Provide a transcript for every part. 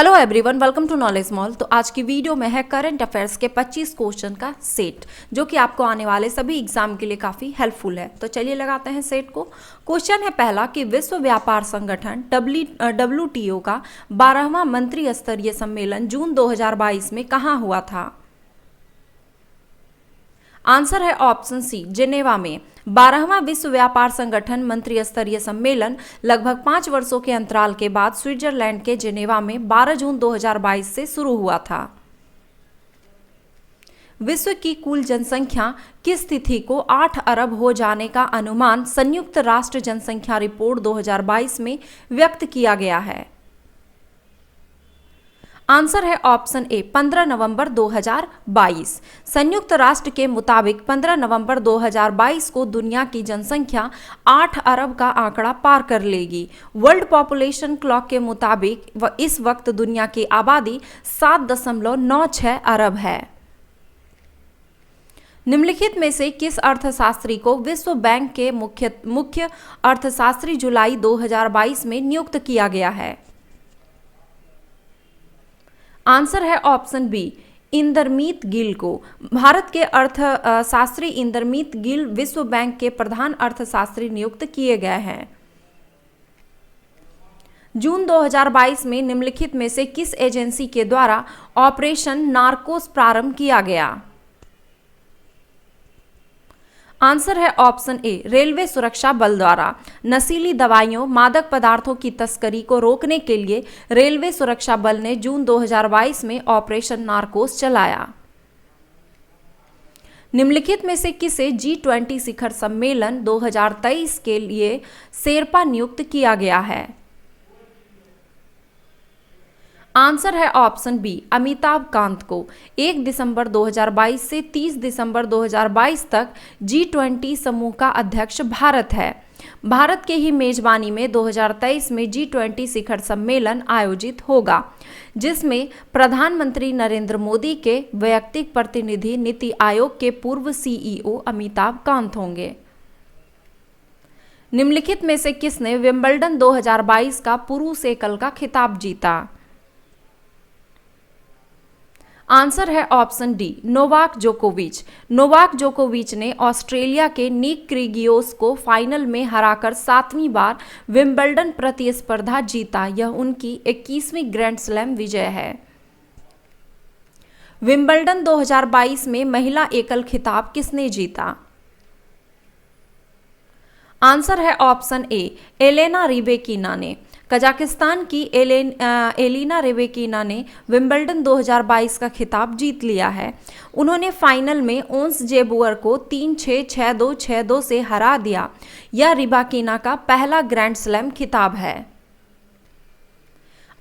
Hello everyone, welcome to knowledge mall. तो आज की वीडियो में है करंट अफेयर्स के 25 क्वेश्चन का सेट, जो कि आपको आने वाले सभी एग्जाम के लिए काफ़ी हेल्पफुल है। तो चलिए लगाते हैं सेट को। क्वेश्चन है पहला कि विश्व व्यापार संगठन WTO का 12वां मंत्री स्तरीय सम्मेलन जून 2022 में कहाँ हुआ था? आंसर है ऑप्शन सी, जिनेवा में। 12वां विश्व व्यापार संगठन मंत्री स्तरीय सम्मेलन लगभग 5 वर्षों के अंतराल के बाद स्विट्जरलैंड के जिनेवा में 12 जून 2022 से शुरू हुआ था। विश्व की कुल जनसंख्या किस तिथि को 8 अरब हो जाने का अनुमान संयुक्त राष्ट्र जनसंख्या रिपोर्ट 2022 में व्यक्त किया गया है? आंसर है ऑप्शन ए, 15 नवंबर 2022। संयुक्त राष्ट्र के मुताबिक 15 नवंबर 2022 को दुनिया की जनसंख्या 8 अरब का आंकड़ा पार कर लेगी। वर्ल्ड पॉपुलेशन क्लॉक के मुताबिक इस वक्त दुनिया की आबादी 7.96 अरब है। निम्नलिखित में से किस अर्थशास्त्री को विश्व बैंक के मुख्य अर्थशास्त्री जुलाई 2022 में नियुक्त किया गया है? आंसर है ऑप्शन बी, इंदरमीत गिल को। भारत के अर्थशास्त्री इंदरमीत गिल विश्व बैंक के प्रधान अर्थशास्त्री नियुक्त किए गए हैं। जून 2022 में निम्नलिखित में से किस एजेंसी के द्वारा ऑपरेशन नार्कोस प्रारंभ किया गया? आंसर है ऑप्शन ए, रेलवे सुरक्षा बल द्वारा। नशीली दवाइयों, मादक पदार्थों की तस्करी को रोकने के लिए रेलवे सुरक्षा बल ने जून 2022 में ऑपरेशन नार्कोस चलाया। निम्नलिखित में से किसे G20 शिखर सम्मेलन 2023 के लिए शेरपा नियुक्त किया गया है? आंसर है ऑप्शन बी, अमिताभ कांत को। 1 दिसंबर 2022 से 30 दिसंबर 2022 तक G20 समूह का अध्यक्ष भारत है। भारत के ही मेजबानी में 2023 में G20 शिखर सम्मेलन आयोजित होगा, जिसमें प्रधानमंत्री नरेंद्र मोदी के वैयक्तिक प्रतिनिधि नीति आयोग के पूर्व CEO अमिताभ कांत होंगे। निम्नलिखित में से किसने विंबलडन 2022 का पुरुष एकल का खिताब जीता? आंसर है ऑप्शन डी, नोवाक जोकोविच। नोवाक जोकोविच ने ऑस्ट्रेलिया के निक क्रीगियोस को फाइनल में हराकर 7वीं बार विंबलडन प्रतिस्पर्धा जीता। यह उनकी 21वीं ग्रैंड स्लैम विजय है। विंबलडन 2022 में महिला एकल खिताब किसने जीता? आंसर है ऑप्शन ए, एलेना रिबेकिना ने। कजाकिस्तान की एलिना रेबेकिना ने विंबलडन 2022 का खिताब जीत लिया है। उन्होंने फाइनल में ओंस जेबुअर को 3-6, 6-2, 6-2 से हरा दिया। यह रिबाकिना का पहला ग्रैंड स्लैम खिताब है।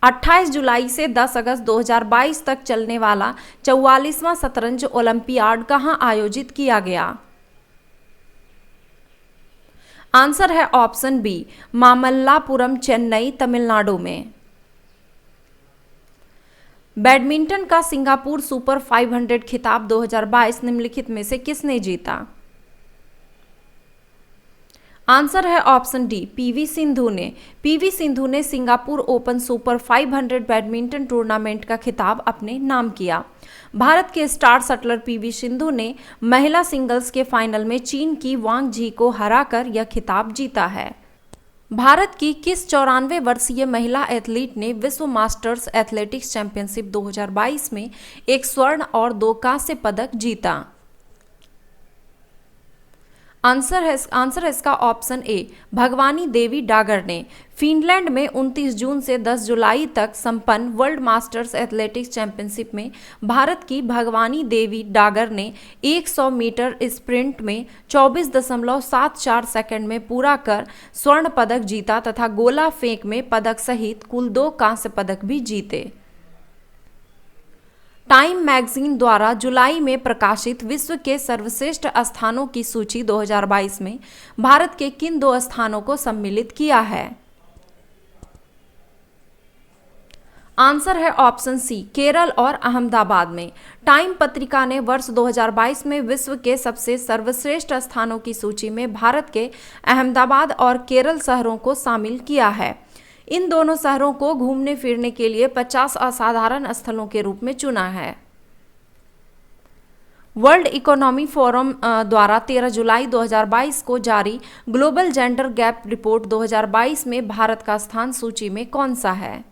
28 जुलाई से 10 अगस्त 2022 तक चलने वाला 44वां शतरंज ओलंपियाड कहाँ आयोजित किया गया? आंसर है ऑप्शन बी, मामल्लापुरम, चेन्नई, तमिलनाडु में। बैडमिंटन का सिंगापुर सुपर 500 खिताब 2022 निम्नलिखित में से किसने जीता? आंसर है ऑप्शन डी, पीवी सिंधु ने। पीवी सिंधु ने Singapore open super 500 badminton tournament का खिताब अपने नाम किया। भारत के स्टार शटलर पीवी सिंधु ने महिला सिंगल्स के फाइनल में चीन की वांग झी को हराकर यह खिताब जीता है। भारत की किस 94 वर्षीय महिला एथलीट ने विश्व मास्टर्स एथलेटिक्स चैंपियनशिप 2022 में 1 स्वर्ण और 2 कांस्य पदक जीता? आंसर है इसका ऑप्शन ए, भगवानी देवी डागर ने। फिनलैंड में 29 जून से 10 जुलाई तक संपन्न वर्ल्ड मास्टर्स एथलेटिक्स चैंपियनशिप में भारत की भगवानी देवी डागर ने 100 मीटर स्प्रिंट में 24.74 सेकंड में पूरा कर स्वर्ण पदक जीता तथा गोला फेंक में पदक सहित कुल 2 कांस्य पदक भी जीते। टाइम मैगजीन द्वारा जुलाई में प्रकाशित विश्व के सर्वश्रेष्ठ स्थानों की सूची 2022 में भारत के किन 2 स्थानों को सम्मिलित किया है? आंसर है ऑप्शन सी, केरल और अहमदाबाद में। टाइम पत्रिका ने वर्ष 2022 में विश्व के सबसे सर्वश्रेष्ठ स्थानों की सूची में भारत के अहमदाबाद और केरल शहरों को शामिल किया है। इन दोनों शहरों को घूमने फिरने के लिए 50 असाधारण स्थलों के रूप में चुना है। वर्ल्ड इकोनॉमी फोरम द्वारा 13 जुलाई 2022 को जारी ग्लोबल जेंडर गैप रिपोर्ट 2022 में भारत का स्थान सूची में कौन सा है?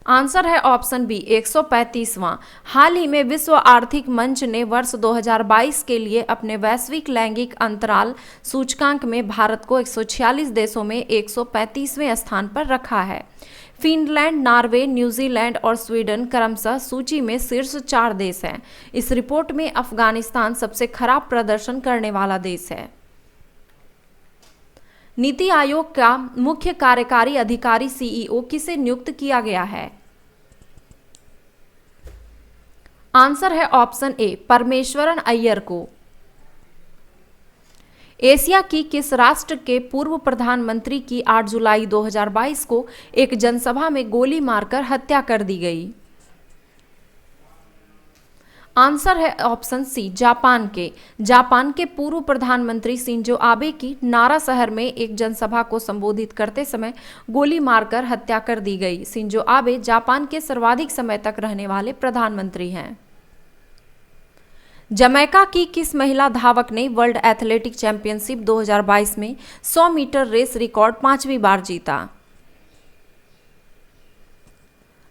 आंसर है ऑप्शन बी 135वां। हाल ही में विश्व आर्थिक मंच ने वर्ष 2022 के लिए अपने वैश्विक लैंगिक अंतराल सूचकांक में भारत को 146 देशों में 135वें स्थान पर रखा है। फिनलैंड, नॉर्वे, न्यूजीलैंड और स्वीडन क्रमशः सूची में शीर्ष 4 देश हैं। इस रिपोर्ट में अफगानिस्तान सबसे खराब प्रदर्शन करने वाला देश है। नीति आयोग का मुख्य कार्यकारी अधिकारी सीईओ किसे नियुक्त किया गया है? आंसर है ऑप्शन ए परमेश्वरन अय्यर को। एशिया की किस राष्ट्र के पूर्व प्रधानमंत्री की 8 जुलाई 2022 को एक जनसभा में गोली मारकर हत्या कर दी गई? आंसर है ऑप्शन सी जापान के। जापान के पूर्व प्रधानमंत्री शिंजो आबे की नारा शहर में एक जनसभा को संबोधित करते समय गोली मारकर हत्या कर दी गई। शिंजो आबे जापान के सर्वाधिक समय तक रहने वाले प्रधानमंत्री हैं। जमैका की किस महिला धावक ने वर्ल्ड एथलेटिक चैंपियनशिप 2022 में 100 मीटर रेस रिकॉर्ड 5वीं बार जीता?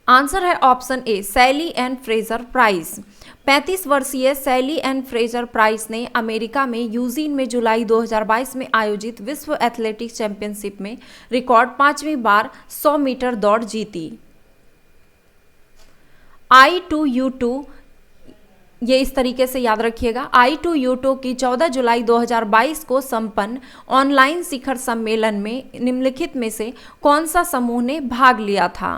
आंसर है option A Sally Ann Fraser Price. 35 वर्षीय सैली एन फ्रेजर प्राइस ने अमेरिका में यूजीन में जुलाई 2022 में आयोजित विश्व एथलेटिक्स चैंपियनशिप में रिकॉर्ड 5वीं बार 100 मीटर दौड़ जीती। I2U2 ये इस तरीके से याद रखिएगा। I2U2 की 14 जुलाई 2022 को संपन्न ऑनलाइन शिखर सम्मेलन में निम्नलिखित में से कौन सा समूह ने भाग लिया था?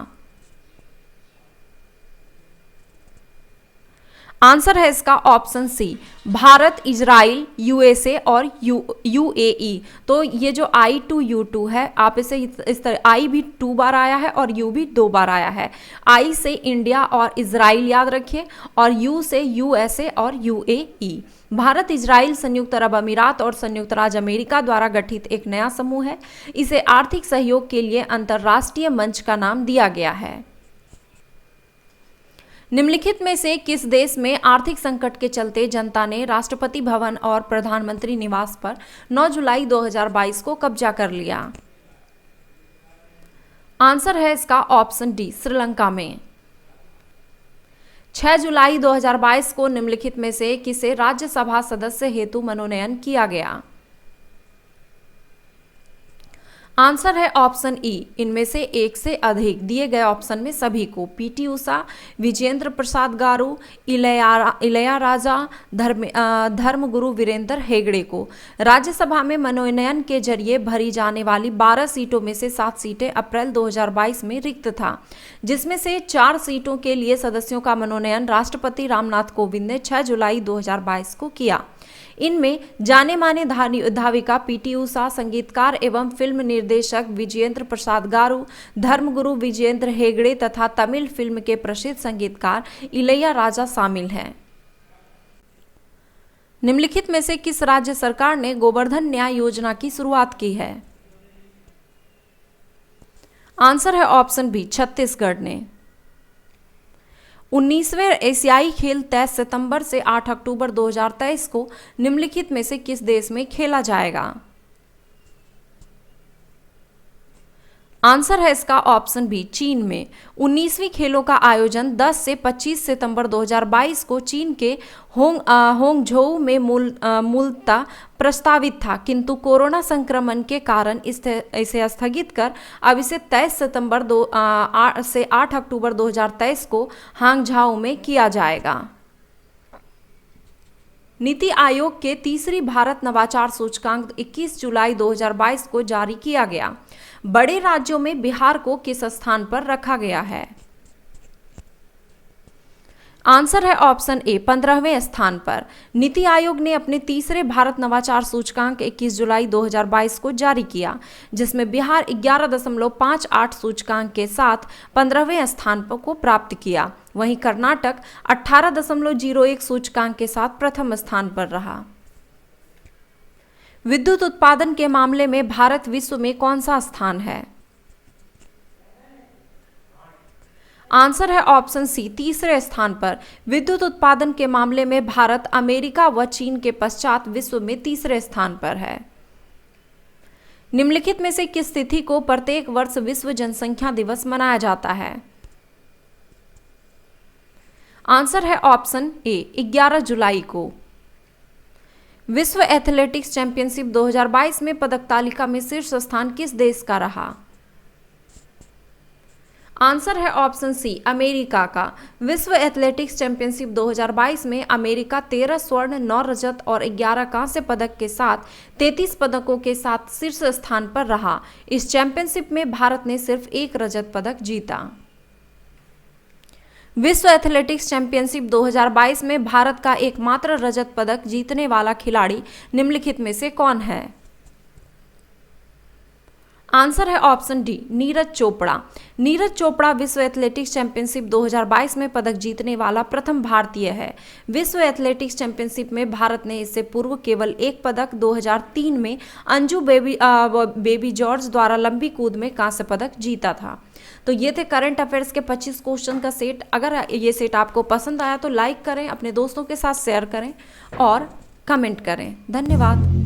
आंसर है इसका option C Bharat, Israel, USA और यूएई। तो ये जो I2U2 है, आप इसे इस तरह, आई भी 2 बार आया है और यू भी 2 बार आया है। आई से इंडिया और इजराइल याद रखिए, और यू से यूएसए और यूएई। भारत, इजराइल, संयुक्त अरब अमीरात और संयुक्त राज्य अमेरिका द्वारा गठित एक नया समूह है। इसे आर्थिक सहयोग के लिए अंतर्राष्ट्रीय मंच का नाम दिया गया है। निम्नलिखित में से किस देश में आर्थिक संकट के चलते जनता ने राष्ट्रपति भवन और प्रधानमंत्री निवास पर 9 जुलाई 2022 को कब्जा कर लिया? आंसर है इसका ऑप्शन डी श्रीलंका में। 6 जुलाई 2022 को निम्नलिखित में से किसे राज्यसभा सदस्य हेतु मनोनयन किया गया? आंसर है ऑप्शन ई इनमें से एक से अधिक। दिए गए ऑप्शन में सभी को पीटी उषा, विजेंद्र प्रसाद गारू, इलैयाराजा, धर्मगुरु वीरेंद्र हेगड़े को। राज्यसभा में मनोनयन के जरिए भरी जाने वाली 12 सीटों में से 7 सीटें अप्रैल 2022 में रिक्त था, जिसमें से 4 सीटों के लिए सदस्यों का मनोनयन राष्ट्रपति रामनाथ कोविंद ने 6 जुलाई 2022 को किया। इनमें जाने माने धाविका पीटी उषा, संगीतकार एवं फिल्म निर्देशक विजेंद्र प्रसाद गारू, धर्मगुरु विजेंद्र हेगड़े तथा तमिल फिल्म के प्रसिद्ध संगीतकार इलैयाराजा शामिल हैं। निम्नलिखित में से किस राज्य सरकार ने गोवर्धन न्याय योजना की शुरुआत की है? आंसर है ऑप्शन बी छत्तीसगढ़ ने। 19वें एशियाई खेल 23 सितंबर से 8 अक्टूबर 2023 को निम्नलिखित में से किस देश में खेला जाएगा? आंसर है इसका ऑप्शन बी चीन में। 19वीं खेलों का आयोजन 10 से 25 सितंबर 2022 को चीन के होंगझोउ में मूलतः प्रस्तावित था, किंतु कोरोना संक्रमण के कारण इसे स्थगित कर अब इसे 23 सितंबर से 8 अक्टूबर 2023 को हांगझाओ में किया जाएगा। नीति आयोग के तीसरी भारत नवाचार सूचकांक 21 जुलाई 2022 को जारी किया गया। बड़े राज्यों में बिहार को किस स्थान पर रखा गया है? आंसर है ऑप्शन ए 15वें स्थान पर। नीति आयोग ने अपने तीसरे भारत नवाचार सूचकांक 21 जुलाई 2022 को जारी किया, जिसमें बिहार 11.58 सूचकांक के साथ 15वें स्थान को प्राप्त किया। वहीं कर्नाटक 18.01 सूचकांक के साथ प्रथम स्थान पर रहा। विद्युत उत्पादन के मामले में भारत विश्व में कौन सा स्थान है? आंसर है ऑप्शन सी, तीसरे स्थान पर। विद्युत उत्पादन के मामले में भारत अमेरिका व चीन के पश्चात विश्व में तीसरे स्थान पर है। निम्नलिखित में से किस तिथि को प्रत्येक वर्ष विश्व जनसंख्या दिवस मनाया जाता है? आंसर है ऑप्शन ए, 11 जुलाई को। विश्व एथलेटिक्स चैंपियनशिप 2022 में पदक तालिका में शीर्ष स्थान किस देश का रहा? आंसर है ऑप्शन सी, अमेरिका का। विश्व एथलेटिक्स चैंपियनशिप 2022 में अमेरिका 13 स्वर्ण, 9 रजत और 11 कांस्य पदक के साथ 33 पदकों के साथ शीर्ष स्थान पर रहा। इस चैंपियनशिप में भारत ने सिर्फ 1 रजत पदक जीता। विश्व एथलेटिक्स चैंपियनशिप 2022 में भारत का एकमात्र रजत पदक जीतने वाला खिलाड़ी निम्नलिखित में से कौन है? आंसर है ऑप्शन डी, नीरज चोपड़ा। नीरज चोपड़ा विश्व एथलेटिक्स चैंपियनशिप 2022 में पदक जीतने वाला प्रथम भारतीय है। विश्व एथलेटिक्स चैंपियनशिप में भारत ने इससे पूर्व केवल 1 पदक 2003 में अंजू बेबी जॉर्ज द्वारा लंबी कूद में कांस्य पदक जीता था। तो ये थे करंट अफेयर्स के 25 क्वेश्चन का सेट। अगर ये सेट आपको पसंद आया तो लाइक करें, अपने दोस्तों के साथ शेयर करें और कमेंट करें। धन्यवाद।